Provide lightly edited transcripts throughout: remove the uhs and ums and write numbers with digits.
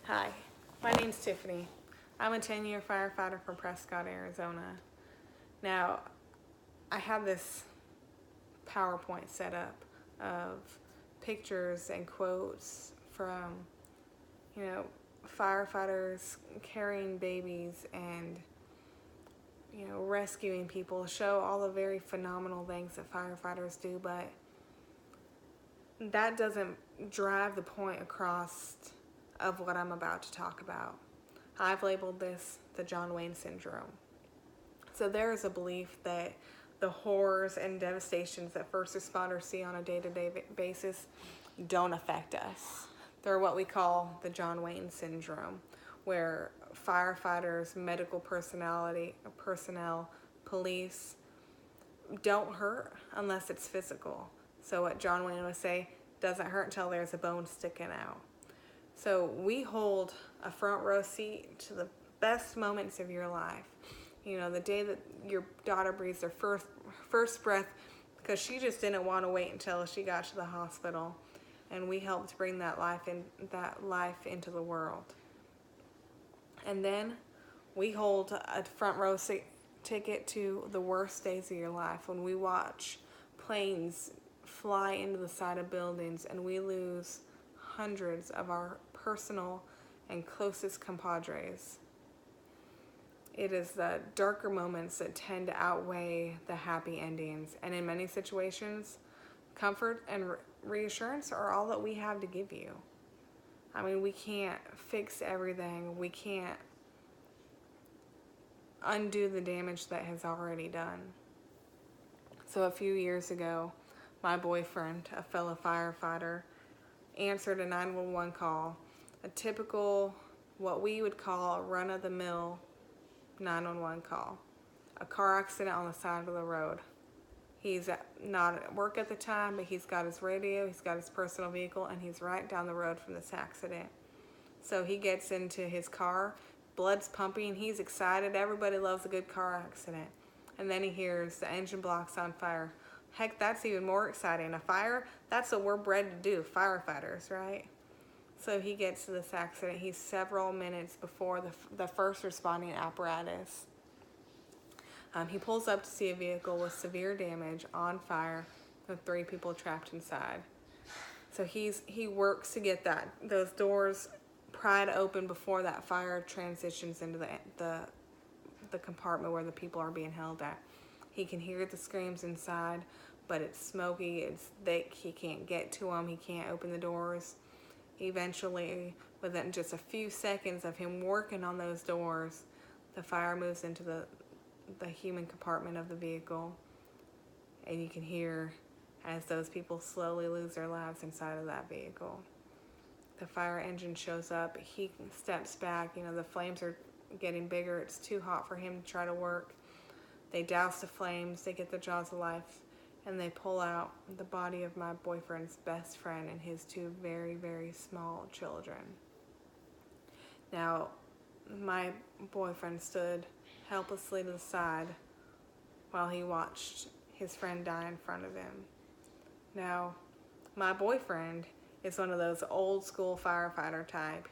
Hi, my name's Tiffany. I'm a 10-year firefighter from Prescott, Arizona. Now, I have this PowerPoint set up of pictures and quotes from, you know, firefighters carrying babies and, rescuing people, show all the very phenomenal things that firefighters do, but that doesn't drive the point across of what I'm about to talk about. I've labeled this the John Wayne syndrome. So there is a belief that the horrors and devastations that first responders see on a day-to-day basis don't affect us. They're what we call the John Wayne syndrome, where firefighters, medical personnel, police don't hurt unless it's physical. So what John Wayne would say, doesn't hurt until there's a bone sticking out. So we hold a front row seat to the best moments of your life. The day that your daughter breathes her first breath, because she just didn't want to wait until she got to the hospital, and we helped bring that life into the world. And then we hold a front row ticket to the worst days of your life, when we watch planes fly into the side of buildings and we lose hundreds of our personal and closest compadres. It is the darker moments that tend to outweigh the happy endings, and in many situations, comfort and reassurance are all that we have to give you. I mean, we can't fix everything. We can't undo the damage that has already done. So a few years ago, my boyfriend, a fellow firefighter, answered a 911 call, a typical, what we would call a run-of-the-mill 911 call. A car accident on the side of the road. He's not at work at the time, but he's got his radio, he's got his personal vehicle, and he's right down the road from this accident. So he gets into his car, blood's pumping, he's excited. Everybody loves a good car accident. And then he hears the engine block's on fire. Heck, that's even more exciting. A fire, that's what we're bred to do, firefighters, right? So he gets to this accident. He's several minutes before the first responding apparatus. He pulls up to see a vehicle with severe damage, on fire, with 3 people trapped inside. So he works to get those doors pried open before that fire transitions into the compartment where the people are being held at. He can hear the screams inside, but it's smoky, it's thick, he can't get to them, he can't open the doors. Eventually, within just a few seconds of him working on those doors, the fire moves into the human compartment of the vehicle, and you can hear as those people slowly lose their lives inside of that vehicle. The fire engine shows up, he steps back, the flames are getting bigger, it's too hot for him to try to work. They douse the flames, they get the jaws of life, and they pull out the body of my boyfriend's best friend and his 2 very, very small children. Now, my boyfriend stood helplessly to the side while he watched his friend die in front of him. Now, my boyfriend is one of those old school firefighter type,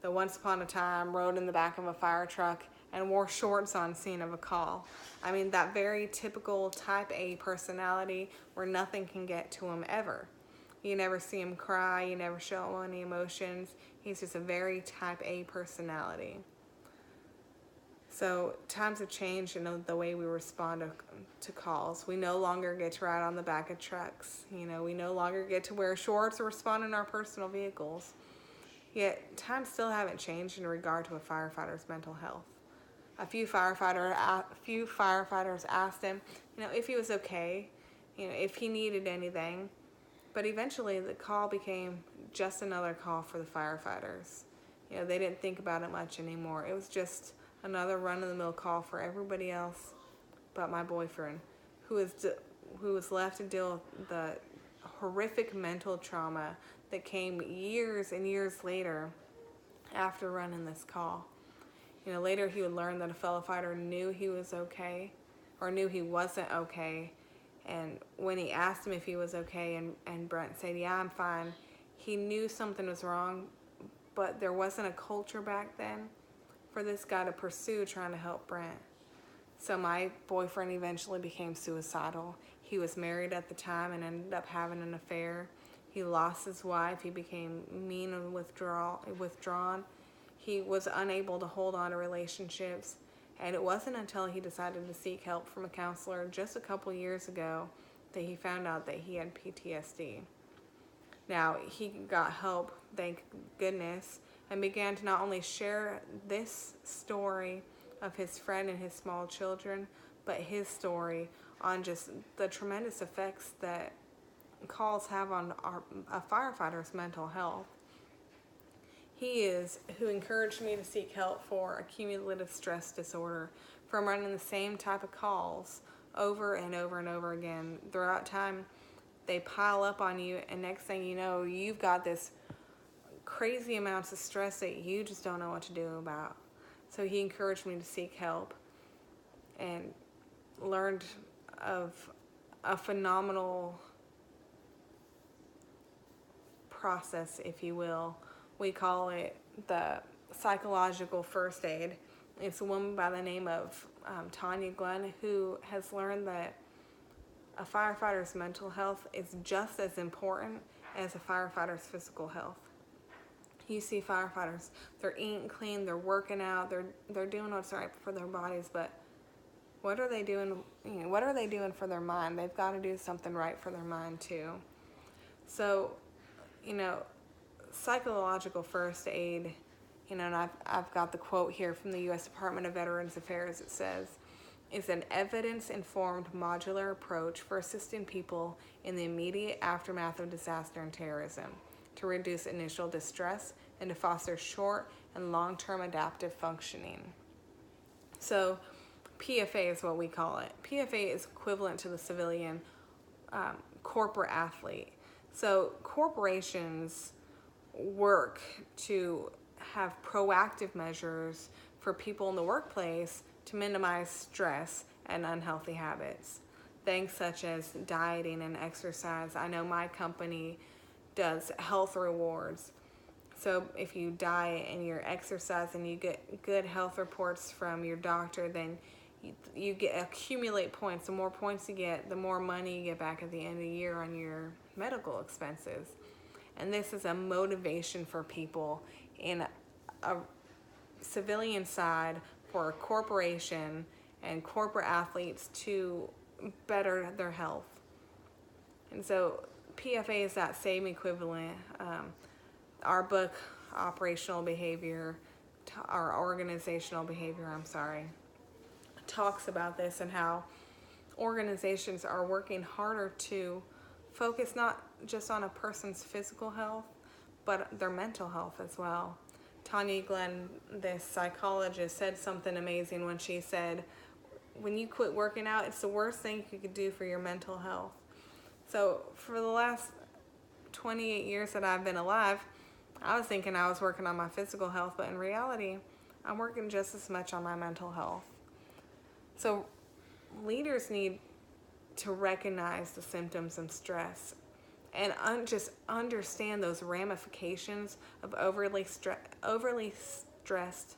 the once upon a time rode in the back of a fire truck and wore shorts on scene of a call. I mean, that very typical type A personality where nothing can get to him ever. You never see him cry, you never show him any emotions. He's just a very type A personality. So times have changed in the way we respond to calls. We no longer get to ride on the back of trucks. We no longer get to wear shorts or respond in our personal vehicles. Yet times still haven't changed in regard to a firefighter's mental health. A few firefighters asked him, if he was okay, if he needed anything. But eventually the call became just another call for the firefighters. They didn't think about it much anymore. It was just another run-of-the-mill call for everybody else but my boyfriend, who was left to deal with the horrific mental trauma that came years and years later after running this call. Later he would learn that a fellow fighter knew he was okay, or knew he wasn't okay, and when he asked him if he was okay, and Brent said, yeah, I'm fine, he knew something was wrong, but there wasn't a culture back then for this guy to pursue trying to help Brent. So my boyfriend eventually became suicidal. He was married at the time and ended up having an affair. He lost his wife. He became mean and withdrawn. He was unable to hold on to relationships. And it wasn't until he decided to seek help from a counselor just a couple years ago that he found out that he had PTSD. Now, he got help, thank goodness, and began to not only share this story of his friend and his small children, but his story on just the tremendous effects that calls have on a firefighter's mental health. He is who encouraged me to seek help for accumulative stress disorder from running the same type of calls over and over and over again. Throughout time, they pile up on you, and next thing you know, you've got this crazy amounts of stress that you just don't know what to do about. So he encouraged me to seek help and learned of a phenomenal process, if you will. We call it the psychological first aid. It's a woman by the name of Tanya Glenn, who has learned that a firefighter's mental health is just as important as a firefighter's physical health. You see firefighters, they're eating clean, they're working out, they're doing what's right for their bodies, but what are they doing? What are they doing for their mind? They've got to do something right for their mind too. So, psychological first aid, and I've got the quote here from the U.S. Department of Veterans Affairs. It says, is an evidence-informed modular approach for assisting people in the immediate aftermath of disaster and terrorism to reduce initial distress and to foster short and long-term adaptive functioning. So PFA is what we call it. PFA is equivalent to the civilian corporate athlete. So corporations work to have proactive measures for people in the workplace to minimize stress and unhealthy habits. Things such as dieting and exercise. I know my company does health rewards. So if you diet and you're exercising, you get good health reports from your doctor, then you accumulate points. The more points you get, the more money you get back at the end of the year on your medical expenses. And this is a motivation for people in a civilian side for a corporation and corporate athletes to better their health. And so PFA is that same equivalent. Our book, Operational Behavior, our organizational behavior, talks about this and how organizations are working harder to focus not just on a person's physical health, but their mental health as well. Tanya Glenn, this psychologist, said something amazing when she said, when you quit working out, it's the worst thing you could do for your mental health. So for the last 28 years that I've been alive, I was thinking I was working on my physical health, but in reality, I'm working just as much on my mental health. So leaders need to recognize the symptoms of stress and just understand those ramifications of overly stressed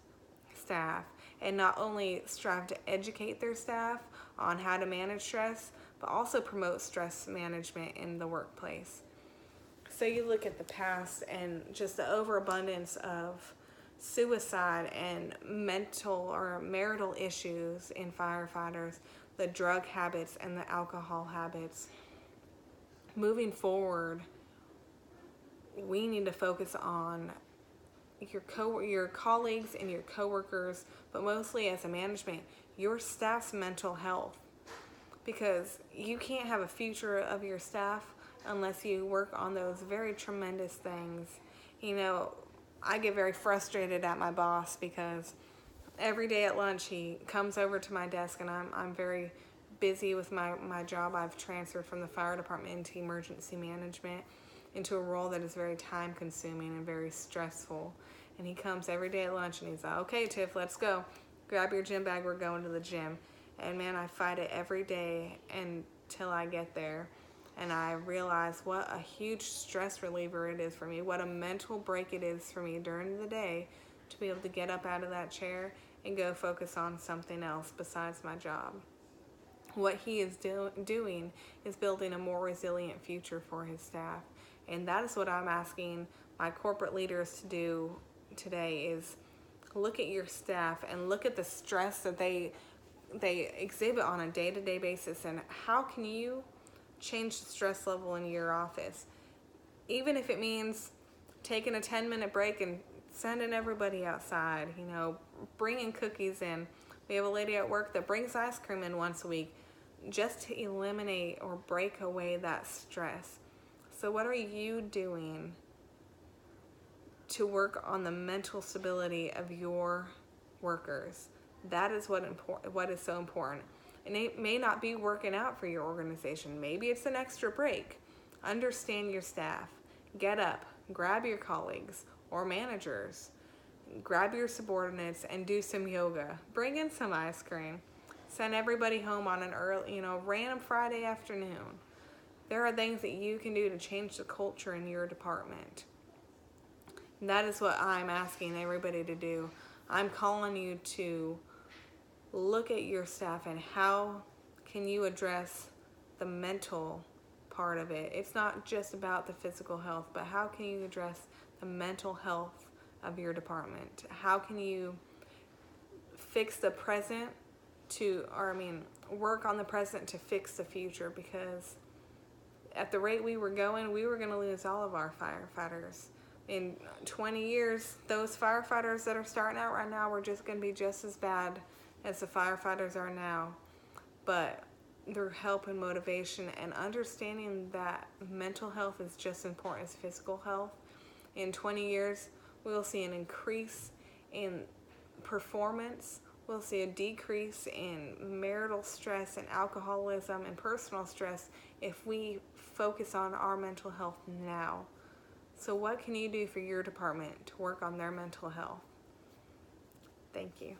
staff, and not only strive to educate their staff on how to manage stress, but also promote stress management in the workplace. So you look at the past and just the overabundance of suicide and mental or marital issues in firefighters, the drug habits and the alcohol habits. Moving forward, we need to focus on your colleagues and your coworkers, but mostly as a management, your staff's mental health. Because you can't have a future of your staff unless you work on those very tremendous things. I get very frustrated at my boss because every day at lunch he comes over to my desk, and I'm very busy with my job. I've transferred from the fire department into emergency management, into a role that is very time consuming and very stressful. And he comes every day at lunch and he's like, okay, Tiff, let's go. Grab your gym bag, we're going to the gym. And man, I fight it every day until I get there. and I realize what a huge stress reliever it is for me, what a mental break it is for me during the day to be able to get up out of that chair and go focus on something else besides my job. What he is doing is building a more resilient future for his staff. And that is what I'm asking my corporate leaders to do today, is look at your staff and look at the stress that they exhibit on a day-to-day basis, and how can you change the stress level in your office. Even if it means taking a 10-minute break and sending everybody outside, bringing cookies in. We have a lady at work that brings ice cream in once a week just to eliminate or break away that stress. So what are you doing to work on the mental stability of your workers? That is what is so important. And it may not be working out for your organization. Maybe it's an extra break. Understand your staff. Get up, grab your colleagues or managers, grab your subordinates and do some yoga. Bring in some ice cream. Send everybody home on an early, random Friday afternoon. There are things that you can do to change the culture in your department. And that is what I'm asking everybody to do. I'm calling you to look at your staff and how can you address the mental part of it. It's not just about the physical health, but how can you address the mental health of your department? How can you fix the present work on the present to fix the future? Because at the rate we were going to lose all of our firefighters. In 20 years, those firefighters that are starting out right now were just going to be just as bad as the firefighters are now. But their help and motivation and understanding that mental health is just as important as physical health. In 20 years, we'll see an increase in performance. We'll see a decrease in marital stress and alcoholism and personal stress if we focus on our mental health now. So what can you do for your department to work on their mental health? Thank you.